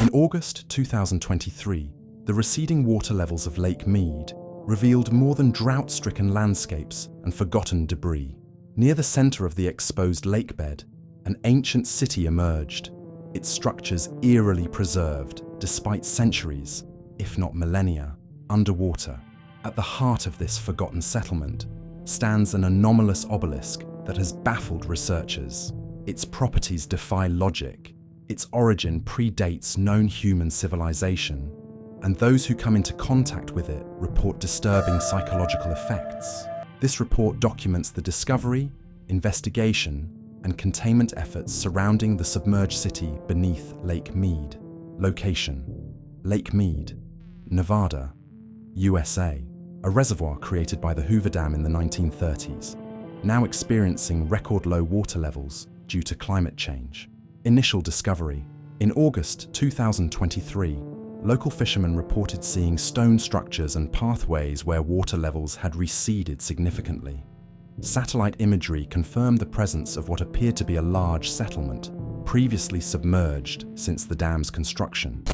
In August 2023, the receding water levels of Lake Mead revealed more than drought-stricken landscapes and forgotten debris. Near the center of the exposed lake bed, an ancient city emerged, its structures eerily preserved despite centuries, if not millennia, underwater. At the heart of this forgotten settlement stands an anomalous obelisk that has baffled researchers. Its properties defy logic. Its origin predates known human civilization, and those who come into contact with it report disturbing psychological effects. This report documents the discovery, investigation, and containment efforts surrounding the submerged city beneath Lake Mead. Location: Lake Mead, Nevada, USA. A reservoir created by the Hoover Dam in the 1930s, now experiencing record low water levels due to climate change. Initial discovery: in August 2023, local fishermen reported seeing stone structures and pathways where water levels had receded significantly. Satellite imagery confirmed the presence of what appeared to be a large settlement, previously submerged since the dam's construction.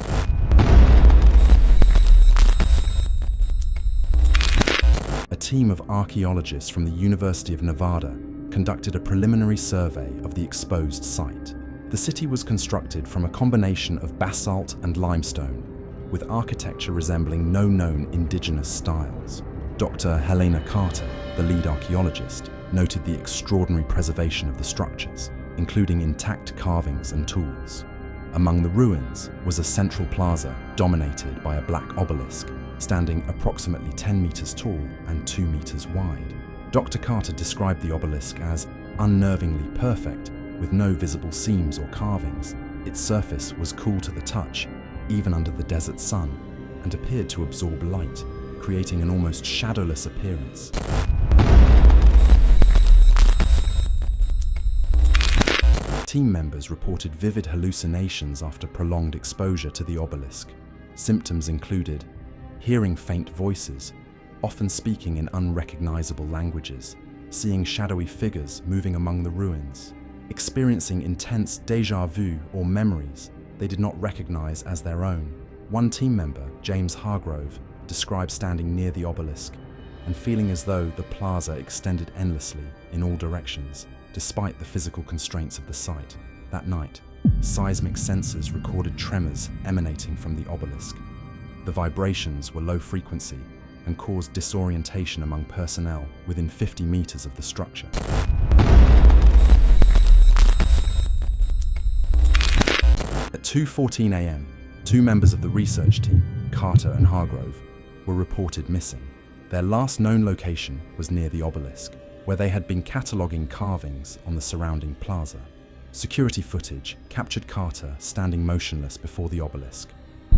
A team of archaeologists from the University of Nevada conducted a preliminary survey of the exposed site. The city was constructed from a combination of basalt and limestone, with architecture resembling no known indigenous styles. Dr. Helena Carter, the lead archaeologist, noted the extraordinary preservation of the structures, including intact carvings and tools. Among the ruins was a central plaza dominated by a black obelisk, standing approximately 10 meters tall and 2 meters wide. Dr. Carter described the obelisk as unnervingly perfect, with no visible seams or carvings. Its surface was cool to the touch, even under the desert sun, and appeared to absorb light, creating an almost shadowless appearance. Team members reported vivid hallucinations after prolonged exposure to the obelisk. Symptoms included hearing faint voices, often speaking in unrecognizable languages, seeing shadowy figures moving among the ruins, experiencing intense déjà vu or memories they did not recognize as their own. One team member, James Hargrove, described standing near the obelisk and feeling as though the plaza extended endlessly in all directions, despite the physical constraints of the site. That night, seismic sensors recorded tremors emanating from the obelisk. The vibrations were low frequency and caused disorientation among personnel within 50 meters of the structure. At 2:14 a.m., two members of the research team, Carter and Hargrove, were reported missing. Their last known location was near the obelisk, where they had been cataloging carvings on the surrounding plaza. Security footage captured Carter standing motionless before the obelisk,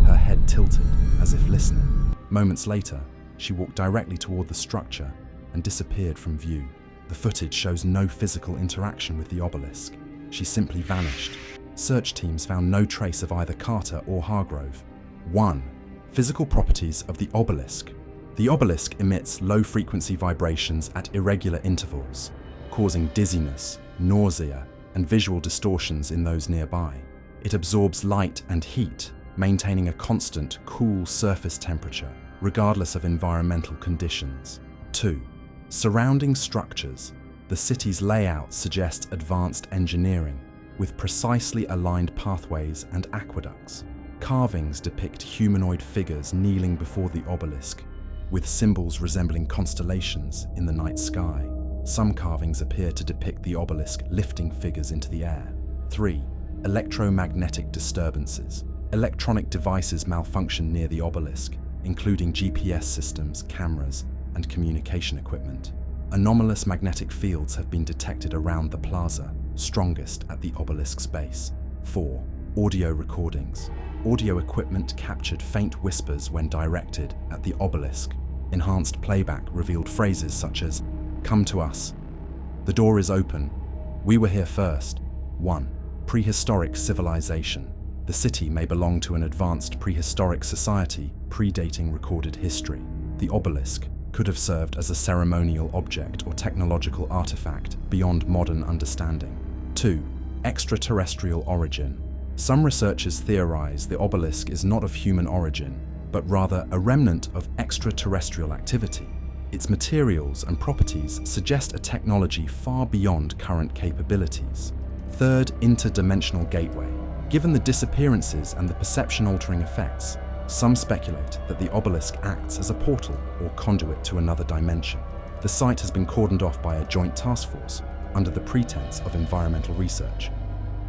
her head tilted as if listening. Moments later, she walked directly toward the structure and disappeared from view. The footage shows no physical interaction with the obelisk. She simply vanished. Search teams found no trace of either Carter or Hargrove. 1. Physical properties of the obelisk. The obelisk emits low-frequency vibrations at irregular intervals, causing dizziness, nausea, and visual distortions in those nearby. It absorbs light and heat, maintaining a constant, cool surface temperature, regardless of environmental conditions. 2. Surrounding structures. The city's layout suggests advanced engineering, with precisely aligned pathways and aqueducts. Carvings depict humanoid figures kneeling before the obelisk, with symbols resembling constellations in the night sky. Some carvings appear to depict the obelisk lifting figures into the air. 3. Electromagnetic disturbances. Electronic devices malfunction near the obelisk, including GPS systems, cameras, and communication equipment. Anomalous magnetic fields have been detected around the plaza, strongest at the obelisk's base. 4. Audio recordings. Audio equipment captured faint whispers when directed at the obelisk. Enhanced playback revealed phrases such as, "Come to us," "The door is open," "We were here first." 1. Prehistoric civilization. The city may belong to an advanced prehistoric society predating recorded history. The obelisk could have served as a ceremonial object or technological artifact beyond modern understanding. 2. Extraterrestrial origin. Some researchers theorize the obelisk is not of human origin, but rather a remnant of extraterrestrial activity. Its materials and properties suggest a technology far beyond current capabilities. Third, interdimensional gateway. Given the disappearances and the perception-altering effects, some speculate that the obelisk acts as a portal or conduit to another dimension. The site has been cordoned off by a joint task force under the pretense of environmental research.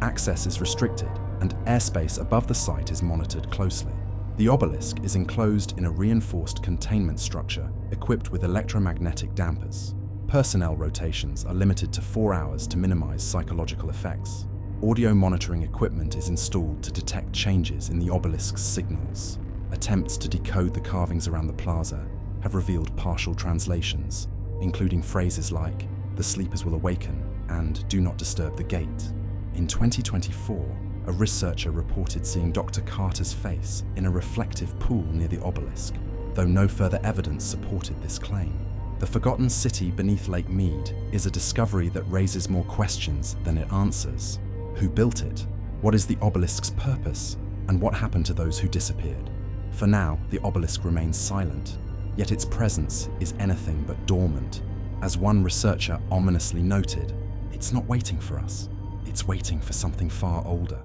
Access is restricted, and airspace above the site is monitored closely. The obelisk is enclosed in a reinforced containment structure equipped with electromagnetic dampers. Personnel rotations are limited to 4 hours to minimize psychological effects. Audio monitoring equipment is installed to detect changes in the obelisk's signals. Attempts to decode the carvings around the plaza have revealed partial translations, including phrases like, "The sleepers will awaken," and "Do not disturb the gate." In 2024, a researcher reported seeing Dr. Carter's face in a reflective pool near the obelisk, though no further evidence supported this claim. The forgotten city beneath Lake Mead is a discovery that raises more questions than it answers. Who built it? What is the obelisk's purpose? And what happened to those who disappeared? For now, the obelisk remains silent, yet its presence is anything but dormant. As one researcher ominously noted, "It's not waiting for us, it's waiting for something far older."